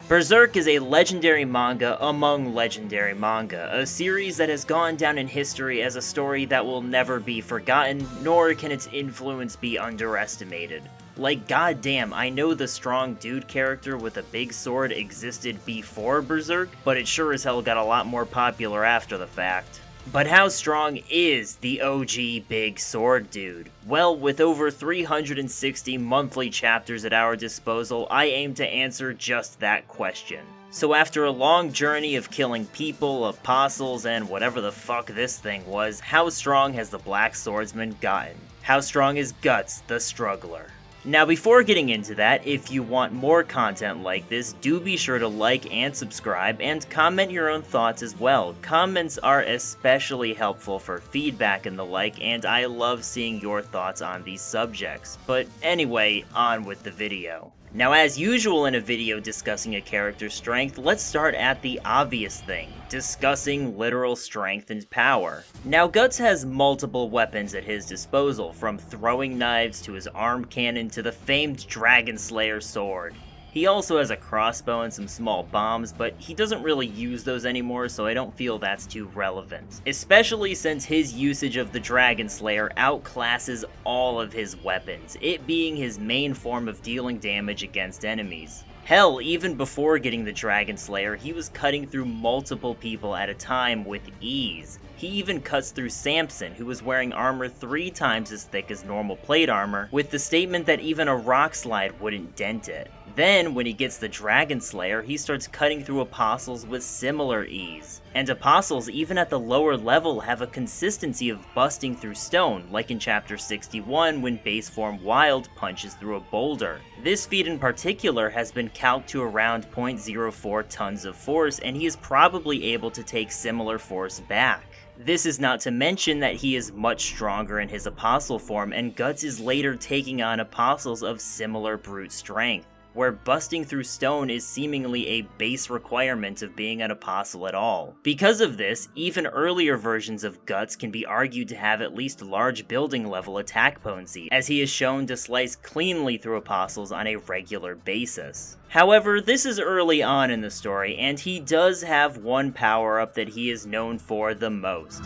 Berserk is a legendary manga among legendary manga, a series that has gone down in history as a story that will never be forgotten, nor can its influence be underestimated. Like, goddamn, I know the strong dude character with a big sword existed before Berserk, but it sure as hell got a lot more popular after the fact. But how strong is the OG big sword dude? Well, with over 360 monthly chapters at our disposal, I aim to answer just that question. So after a long journey of killing people, apostles, and whatever the fuck this thing was, how strong has the Black Swordsman gotten? How strong is Guts, the Struggler? Now before getting into that, if you want more content like this, do be sure to like and subscribe, and comment your own thoughts as well. Comments are especially helpful for feedback and the like, and I love seeing your thoughts on these subjects. But anyway, on with the video. Now as usual in a video discussing a character's strength, let's start at the obvious thing, discussing literal strength and power. Now Guts has multiple weapons at his disposal, from throwing knives to his arm cannon to the famed Dragon Slayer sword. He also has a crossbow and some small bombs, but he doesn't really use those anymore, so I don't feel that's too relevant. Especially since his usage of the Dragon Slayer outclasses all of his weapons, it being his main form of dealing damage against enemies. Hell, even before getting the Dragon Slayer, he was cutting through multiple people at a time with ease. He even cuts through Samson, who was wearing armor 3 times as thick as normal plate armor, with the statement that even a rock slide wouldn't dent it. Then, when he gets the Dragon Slayer, he starts cutting through apostles with similar ease. And apostles, even at the lower level, have a consistency of busting through stone, like in chapter 61 when base form Wyald punches through a boulder. This feat in particular has been calced to around 0.04 tons of force, and he is probably able to take similar force back. This is not to mention that he is much stronger in his apostle form, and Guts is later taking on apostles of similar brute strength, where busting through stone is seemingly a base requirement of being an apostle at all. Because of this, even earlier versions of Guts can be argued to have at least large building level attack potency, as he is shown to slice cleanly through apostles on a regular basis. However, this is early on in the story, and he does have one power-up that he is known for the most.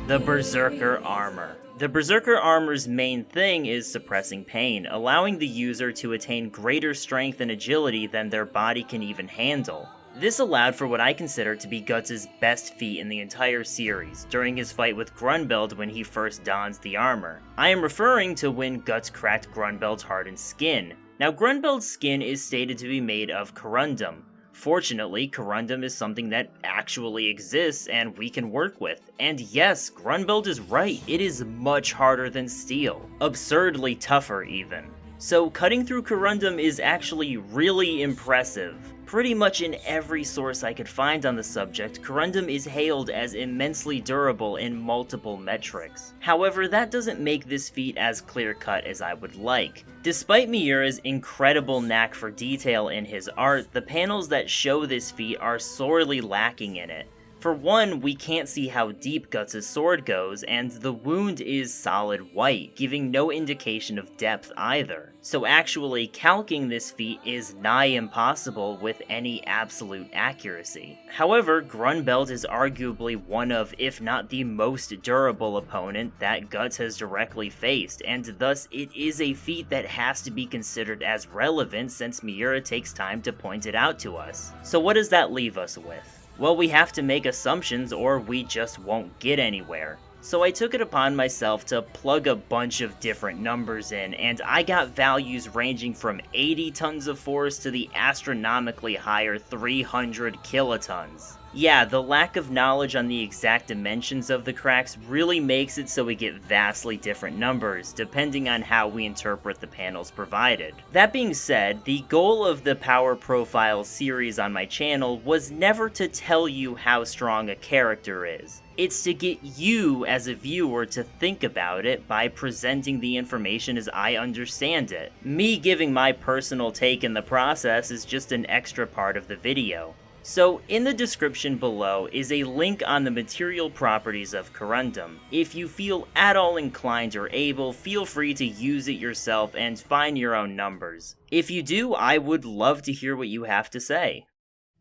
The Berserker Armor. The Berserker Armor's main thing is suppressing pain, allowing the user to attain greater strength and agility than their body can even handle. This allowed for what I consider to be Guts' best feat in the entire series, during his fight with Grunbeld when he first dons the armor. I am referring to when Guts cracked Grunbeld's hardened skin. Now Grunbeld's skin is stated to be made of Corundum. Fortunately, Corundum is something that actually exists and we can work with. And yes, Grunbeld is right, it is much harder than steel. Absurdly tougher even. So cutting through Corundum is actually really impressive. Pretty much in every source I could find on the subject, Corundum is hailed as immensely durable in multiple metrics. However, that doesn't make this feat as clear-cut as I would like. Despite Miura's incredible knack for detail in his art, the panels that show this feat are sorely lacking in it. For one, we can't see how deep Guts' sword goes, and the wound is solid white, giving no indication of depth either. So actually calking this feat is nigh impossible with any absolute accuracy. However, Grunbeld is arguably one of, if not the most durable opponent that Guts has directly faced, and thus it is a feat that has to be considered as relevant since Miura takes time to point it out to us. So what does that leave us with? Well, we have to make assumptions or we just won't get anywhere. So I took it upon myself to plug a bunch of different numbers in, and I got values ranging from 80 tons of force to the astronomically higher 300 kilotons. Yeah, the lack of knowledge on the exact dimensions of the cracks really makes it so we get vastly different numbers, depending on how we interpret the panels provided. That being said, the goal of the Power Profile series on my channel was never to tell you how strong a character is. It's to get you as a viewer to think about it by presenting the information as I understand it. Me giving my personal take in the process is just an extra part of the video. So, in the description below is a link on the material properties of Corundum. If you feel at all inclined or able, feel free to use it yourself and find your own numbers. If you do, I would love to hear what you have to say.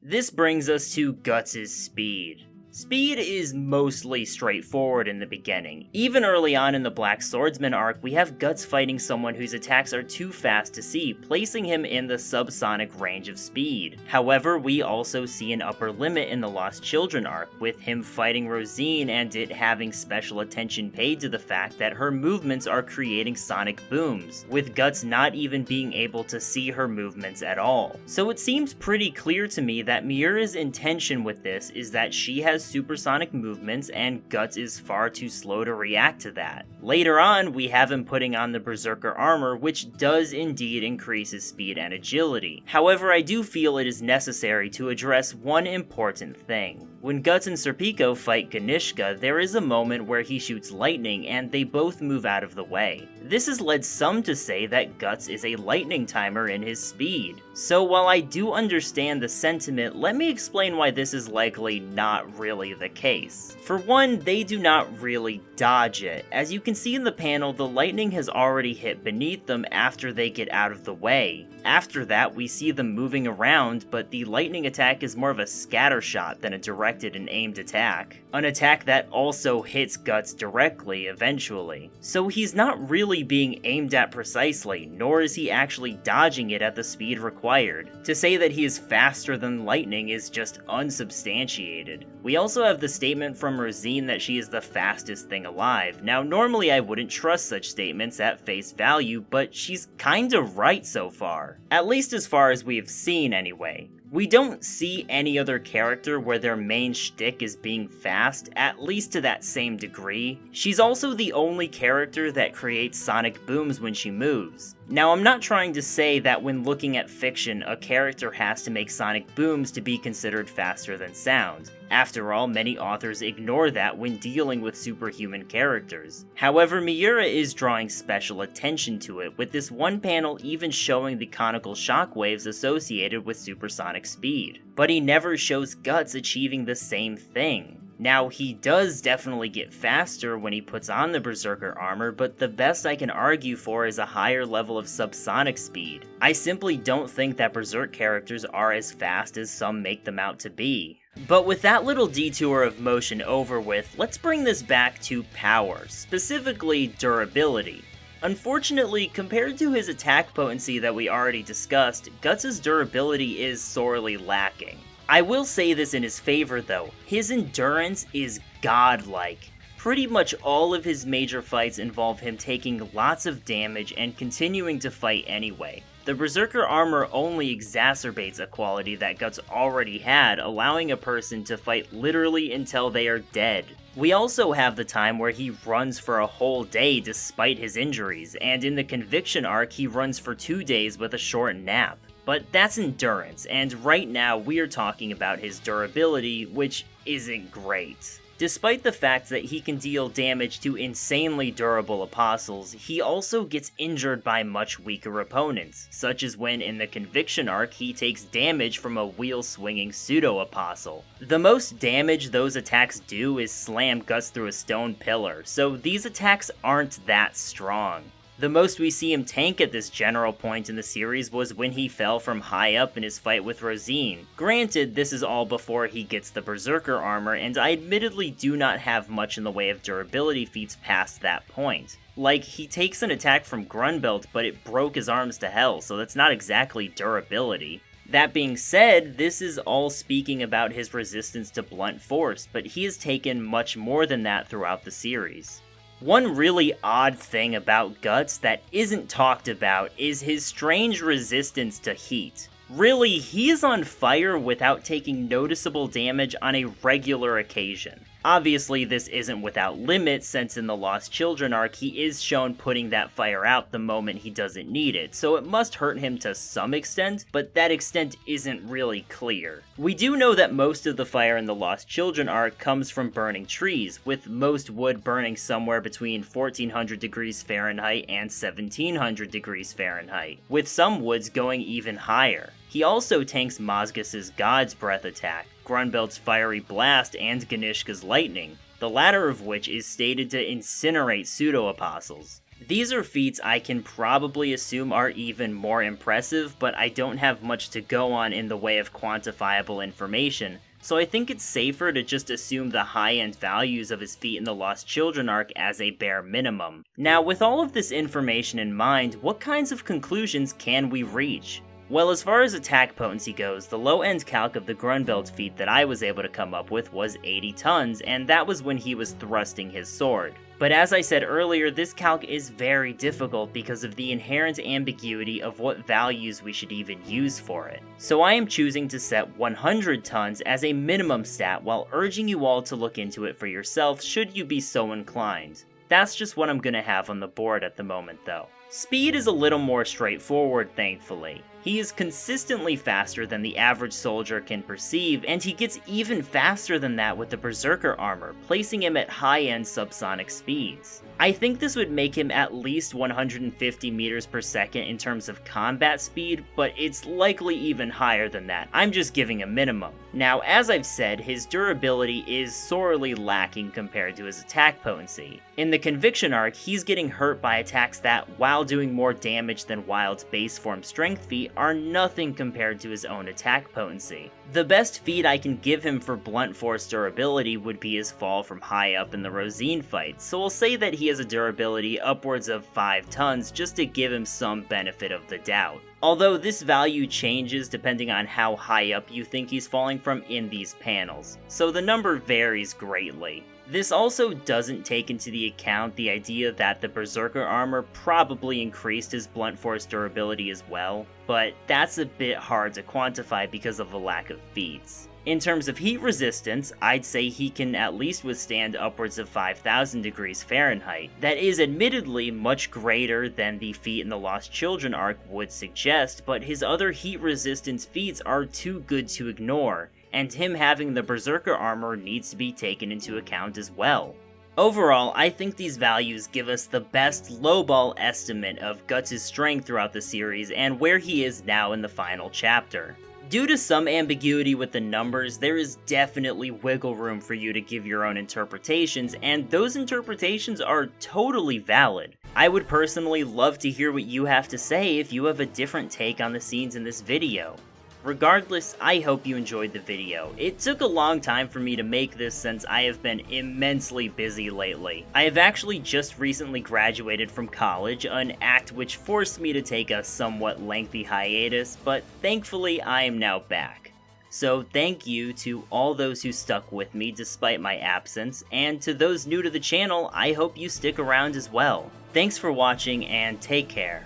This brings us to Guts' speed. Speed is mostly straightforward in the beginning. Even early on in the Black Swordsman arc, we have Guts fighting someone whose attacks are too fast to see, placing him in the subsonic range of speed. However, we also see an upper limit in the Lost Children arc, with him fighting Rosine and it having special attention paid to the fact that her movements are creating sonic booms, with Guts not even being able to see her movements at all. So it seems pretty clear to me that Miura's intention with this is that she has supersonic movements and Guts is far too slow to react to that. Later on, we have him putting on the Berserker armor, which does indeed increase his speed and agility. However, I do feel it is necessary to address one important thing. When Guts and Serpico fight Ganishka, there is a moment where he shoots lightning and they both move out of the way. This has led some to say that Guts is a lightning timer in his speed. So while I do understand the sentiment, let me explain why this is likely not really the case. For one, they do not really dodge it. As you can see in the panel, the lightning has already hit beneath them after they get out of the way. After that, we see them moving around, but the lightning attack is more of a scatter shot than a directed and aimed attack. An attack that also hits Guts directly, eventually. So he's not really being aimed at precisely, nor is he actually dodging it at the speed required. To say that he is faster than lightning is just unsubstantiated. We also have the statement from Rosine that she is the fastest thing alive. Now, normally I wouldn't trust such statements at face value, but she's kinda right so far. At least as far as we've seen, anyway. We don't see any other character where their main shtick is being fast, at least to that same degree. She's also the only character that creates sonic booms when she moves. Now, I'm not trying to say that when looking at fiction, a character has to make sonic booms to be considered faster than sound. After all, many authors ignore that when dealing with superhuman characters. However, Miura is drawing special attention to it, with this one panel even showing the conical shockwaves associated with supersonic speed. But he never shows Guts achieving the same thing. Now, he does definitely get faster when he puts on the Berserker armor, but the best I can argue for is a higher level of subsonic speed. I simply don't think that Berserk characters are as fast as some make them out to be. But with that little detour of motion over with, let's bring this back to power, specifically durability. Unfortunately, compared to his attack potency that we already discussed, Guts' durability is sorely lacking. I will say this in his favor though, his endurance is godlike. Pretty much all of his major fights involve him taking lots of damage and continuing to fight anyway. The Berserker armor only exacerbates a quality that Guts already had, allowing a person to fight literally until they are dead. We also have the time where he runs for a whole day despite his injuries, and in the Conviction arc he runs for 2 days with a short nap. But that's endurance, and right now we're talking about his durability, which isn't great. Despite the fact that he can deal damage to insanely durable apostles, he also gets injured by much weaker opponents, such as when in the Conviction arc he takes damage from a wheel-swinging pseudo-apostle. The most damage those attacks do is slam Guts through a stone pillar, so these attacks aren't that strong. The most we see him tank at this general point in the series was when he fell from high up in his fight with Rosine. Granted, this is all before he gets the Berserker armor, and I admittedly do not have much in the way of durability feats past that point. Like, he takes an attack from Grunbelt, but it broke his arms to hell, so that's not exactly durability. That being said, this is all speaking about his resistance to blunt force, but he has taken much more than that throughout the series. One really odd thing about Guts that isn't talked about is his strange resistance to heat. Really, he is on fire without taking noticeable damage on a regular occasion. Obviously, this isn't without limit, since in the Lost Children arc, he is shown putting that fire out the moment he doesn't need it, so it must hurt him to some extent, but that extent isn't really clear. We do know that most of the fire in the Lost Children arc comes from burning trees, with most wood burning somewhere between 1400 degrees Fahrenheit and 1700 degrees Fahrenheit, with some woods going even higher. He also tanks Mazgus's God's Breath attack, Grunbeld's Fiery Blast, and Ganishka's Lightning, the latter of which is stated to incinerate pseudo-apostles. These are feats I can probably assume are even more impressive, but I don't have much to go on in the way of quantifiable information, so I think it's safer to just assume the high-end values of his feat in the Lost Children arc as a bare minimum. Now, with all of this information in mind, what kinds of conclusions can we reach? Well, as far as attack potency goes, the low-end calc of the Grunbeld feat that I was able to come up with was 80 tons, and that was when he was thrusting his sword. But as I said earlier, this calc is very difficult because of the inherent ambiguity of what values we should even use for it. So I am choosing to set 100 tons as a minimum stat while urging you all to look into it for yourself should you be so inclined. That's just what I'm gonna have on the board at the moment though. Speed is a little more straightforward, thankfully. He is consistently faster than the average soldier can perceive, and he gets even faster than that with the Berserker armor, placing him at high-end subsonic speeds. I think this would make him at least 150 meters per second in terms of combat speed, but it's likely even higher than that. I'm just giving a minimum. Now, as I've said, his durability is sorely lacking compared to his attack potency. In the Conviction arc, he's getting hurt by attacks that, while doing more damage than Wyald's base form strength feat, are nothing compared to his own attack potency. The best feat I can give him for blunt force durability would be his fall from high up in the Rosine fight, so we'll say that he has a durability upwards of 5 tons just to give him some benefit of the doubt. Although this value changes depending on how high up you think he's falling from in these panels, so the number varies greatly. This also doesn't take into the account the idea that the Berserker armor probably increased his blunt force durability as well, but that's a bit hard to quantify because of a lack of feats. In terms of heat resistance, I'd say he can at least withstand upwards of 5,000 degrees Fahrenheit. That is admittedly much greater than the feat in the Lost Children arc would suggest, but his other heat resistance feats are too good to ignore, and him having the Berserker armor needs to be taken into account as well. Overall, I think these values give us the best lowball estimate of Guts' strength throughout the series and where he is now in the final chapter. Due to some ambiguity with the numbers, there is definitely wiggle room for you to give your own interpretations, and those interpretations are totally valid. I would personally love to hear what you have to say if you have a different take on the scenes in this video. Regardless, I hope you enjoyed the video. It took a long time for me to make this since I have been immensely busy lately. I have actually just recently graduated from college, an act which forced me to take a somewhat lengthy hiatus, but thankfully I am now back. So thank you to all those who stuck with me despite my absence, and to those new to the channel, I hope you stick around as well. Thanks for watching and take care.